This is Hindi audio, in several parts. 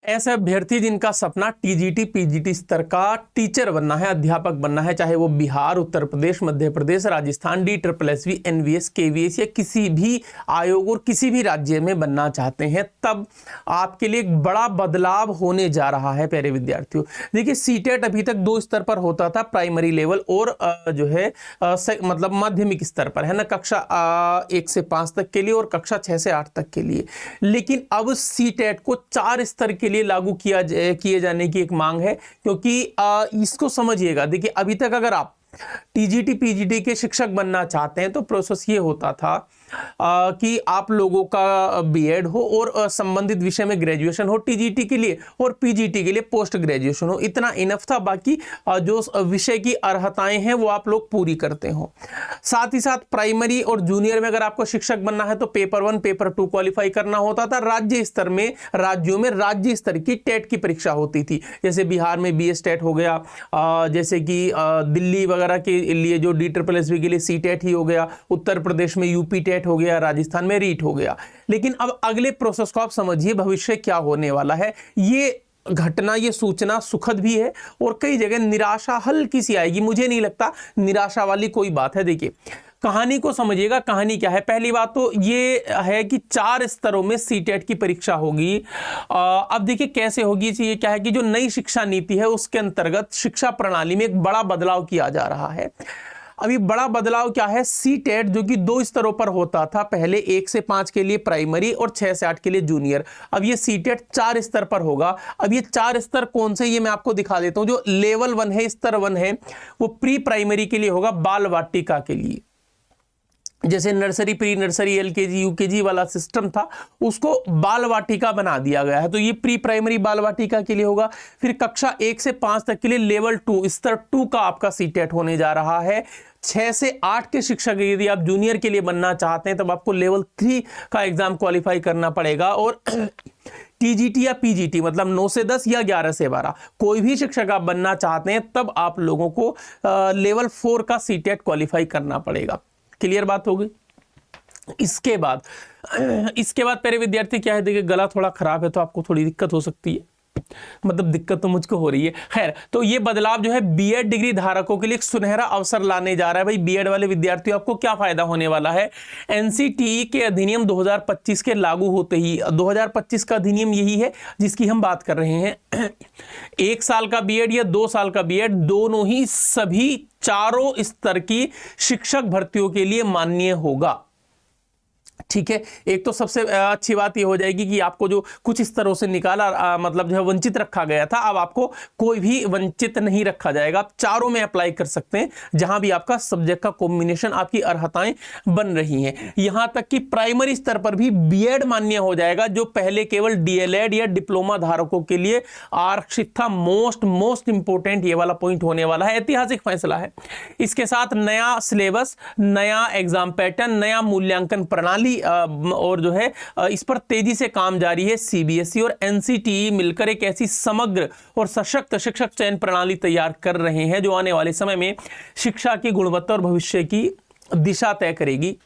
ऐसे अभ्यर्थी जिनका सपना टीजीटी पीजीटी स्तर का टीचर बनना है, अध्यापक बनना है, चाहे वो Bihar, Uttar Pradesh, Madhya Pradesh, Rajasthan, DSSSB, NVS, KVS या किसी भी आयोग और किसी भी राज्य में बनना चाहते हैं, तब आपके लिए एक बड़ा बदलाव होने जा रहा है प्यारे विद्यार्थियों। देखिए सीटेट अभी तक 2 स्तर पर होता था, प्राइमरी लेवल और जो है मतलब माध्यमिक स्तर पर, है ना, कक्षा 1 से 5 तक के लिए और कक्षा 6 से 8 तक के लिए। लेकिन अब सीटेट को 4 स्तर के लिए लागू किए जाने की एक मांग है, क्योंकि इसको समझिएगा। देखिए अभी तक अगर आप टीजीटी पीजीटी के शिक्षक बनना चाहते हैं तो प्रोसेस ये होता था कि आप लोगों का बीएड हो और संबंधित विषय में ग्रेजुएशन हो टीजीटी के लिए, और पीजीटी के लिए पोस्ट ग्रेजुएशन हो, इतना इनफ था। बाकी जो विषय की अर्हताएं हैं वो आप लोग पूरी करते हो। साथ ही साथ प्राइमरी और जूनियर में अगर आपको शिक्षक बनना है तो पेपर 1 पेपर 2 क्वालिफाई करना होता था। राज्य स्तर में राज्यों में राज्य स्तर की टेट की परीक्षा होती थी, जैसे बिहार में BS टेट हो गया, जैसे कि दिल्ली वगैरह के लिए जो DSSSB के लिए सीटेट ही हो गया, उत्तर प्रदेश में यूपी टेट हो गया, राजस्थान में रीट हो गया। लेकिन अब अगले प्रोसेस को आप समझिए, भविष्य क्या होने वाला है। ये घटना, ये सूचना सुखद भी है और कई जगह निराशा हल्की सी आएगी। मुझे नहीं लगता निराशा वाली कोई बात है। देखिए कहानी को समझिएगा, कहानी क्या है। पहली बात तो ये है कि 4 स्तरों में सीटेट की परीक्षा होगी। अब देखिए कैसे होगी, ये क्या है कि जो नई शिक्षा नीति है उसके अंतर्गत शिक्षा प्रणाली में एक बड़ा बदलाव किया जा रहा है। अभी बड़ा बदलाव क्या है, सीटेट जो कि 2 स्तरों पर होता था पहले, 1 से 5 के लिए प्राइमरी और 6 से 8 के लिए जूनियर, अब ये सीटेट 4 स्तर पर होगा। अब ये 4 स्तर कौन से, ये मैं आपको दिखा देता हूं। जो लेवल 1 है, स्तर 1 है, वो प्री प्राइमरी के लिए होगा, बाल वाटिका के लिए। जैसे nursery, pre nursery, LKG UKG वाला सिस्टम था, उसको बाल वाटिका बना दिया गया है, तो ये प्री प्राइमरी बाल वाटिका के लिए होगा। फिर कक्षा 1 से 5 तक के लिए लेवल 2 स्तर 2 का आपका सीटेट होने जा रहा है। 6 से 8 के शिक्षक यदि आप जूनियर के लिए बनना चाहते हैं तब आपको लेवल 3 का एग्जाम क्वालिफाई करना पड़ेगा। और टीजीटी या पीजीटी मतलब 9 से 10 या 11 से 12 कोई भी शिक्षक आप बनना चाहते हैं तब आप लोगों को लेवल 4 का सीटेट क्वालिफाई करना पड़ेगा। क्लियर बात हो गई। इसके बाद प्यारे विद्यार्थी क्या है, देखिए गला थोड़ा खराब है तो आपको थोड़ी दिक्कत हो सकती है, मतलब दिक्कत तो मुझको हो रही है। खैर, तो ये बदलाव जो है बीएड डिग्री धारकों के लिए एक सुनहरा अवसर लाने जा रहा है। भाई बीएड वाले विद्यार्थियों आपको क्या फायदा होने वाला है, एनसीटीई के अधिनियम 2025 के लागू होते ही, 2025 का अधिनियम यही है जिसकी हम बात कर रहे हैं। 1 साल का बीएड या 2 साल का बीएड, दोनों ही सभी 4 स्तर की शिक्षक भर्तियों के लिए मान्य होगा। ठीक है, एक तो सबसे अच्छी बात ये हो जाएगी कि आपको जो कुछ स्तरों से निकाला मतलब जो है वंचित रखा गया था, अब आपको कोई भी वंचित नहीं रखा जाएगा। आप 4 में अप्लाई कर सकते हैं जहां भी आपका सब्जेक्ट का कॉम्बिनेशन, आपकी अर्हताएं बन रही हैं। यहां तक कि प्राइमरी स्तर पर भी बीएड मान्य हो जाएगा, जो पहले केवल डीएलएड या डिप्लोमा धारकों के लिए आरक्षित था। मोस्ट इंपोर्टेंट ये वाला पॉइंट होने वाला है, ऐतिहासिक फैसला है। इसके साथ नया सिलेबस, नया एग्जाम पैटर्न, नया मूल्यांकन प्रणाली और जो है इस पर तेजी से काम जारी है। सीबीएसई और एनसीटीई मिलकर एक ऐसी समग्र और सशक्त शिक्षक चयन प्रणाली तैयार कर रहे हैं जो आने वाले समय में शिक्षा की गुणवत्ता और भविष्य की दिशा तय करेगी।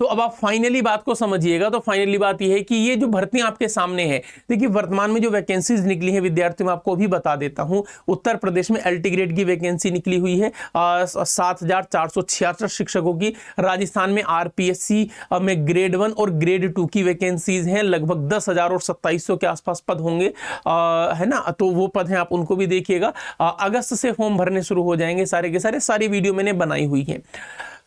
तो अब आप फाइनली बात को समझिएगा। तो फाइनली बात यह है कि ये जो भर्तियां आपके सामने है, देखिए वर्तमान में जो वैकेंसीज निकली है विद्यार्थियों, मैं आपको अभी बता देता हूं। उत्तर प्रदेश में LT ग्रेड की वैकेंसी निकली हुई है 7,466 शिक्षकों की। राजस्थान में RPSC में ग्रेड 1 और ग्रेड 2 की वैकेंसीज हैं, लगभग 10,000 और 2,700 के आसपास पद होंगे, है ना। तो वो पद हैं, आप उनको भी देखिएगा। अगस्त से फॉर्म भरने शुरू हो जाएंगे सारे के सारे, सारी वीडियो मैंने बनाई हुई है।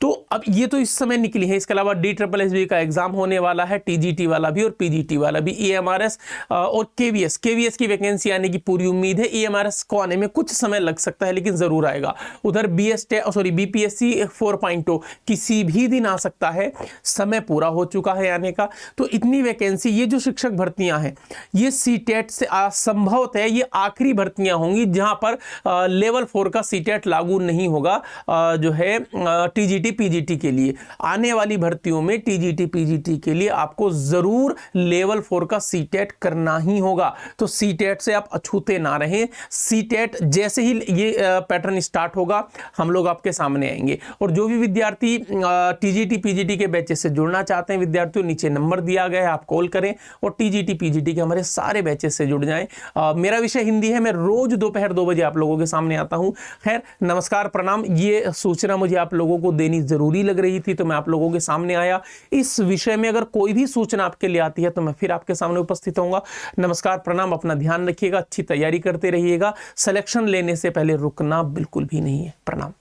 तो अब ये तो इस समय निकली है। इसके अलावा DSSSB का एग्जाम होने वाला है, TGT वाला भी और PGT वाला भी, EMRS और KVS की वैकेंसी आने की पूरी उम्मीद है। EMRS को आने में कुछ समय लग सकता है लेकिन जरूर आएगा। उधर BPSC 4.0 किसी भी दिन आ सकता है, समय पूरा हो चुका है आने का। तो इतनी वैकेंसी, ये जो शिक्षक भर्तियां हैं ये सीटेट से संभवतः ये आखिरी भर्तियां होंगी जहां पर लेवल 4 का सीटेट लागू नहीं होगा। जो है TGT टीजीटी पीजीटी के लिए आने वाली भर्तियों में टीजीटी पीजीटी के लिए आपको जरूर लेवल 4 का सीटेट करना ही होगा। तो सीटेट से आप अछूते ना रहें। सीटेट जैसे ही ये पैटर्न स्टार्ट होगा हम लोग आपके सामने आएंगे। और जो भी विद्यार्थी टीजीटी पीजीटी के बैचेस से जुड़ना चाहते हैं विद्यार्थियों, नीचे नंबर दिया गया है, आप कॉल करें और टीजीटी पीजीटी के हमारे सारे बैचेस से जुड़ जाएं। मेरा विषय हिंदी है, मैं रोज दोपहर 2 बजे आप लोगों के सामने आता हूं। खैर, नमस्कार, प्रणाम। ये सूचना मुझे आप लोगों को देनी जरूरी लग रही थी तो मैं आप लोगों के सामने आया। इस विषय में अगर कोई भी सूचना आपके लिए आती है तो मैं फिर आपके सामने उपस्थित होऊंगा। नमस्कार, प्रणाम। अपना ध्यान रखिएगा, अच्छी तैयारी करते रहिएगा। सिलेक्शन लेने से पहले रुकना बिल्कुल भी नहीं है। प्रणाम।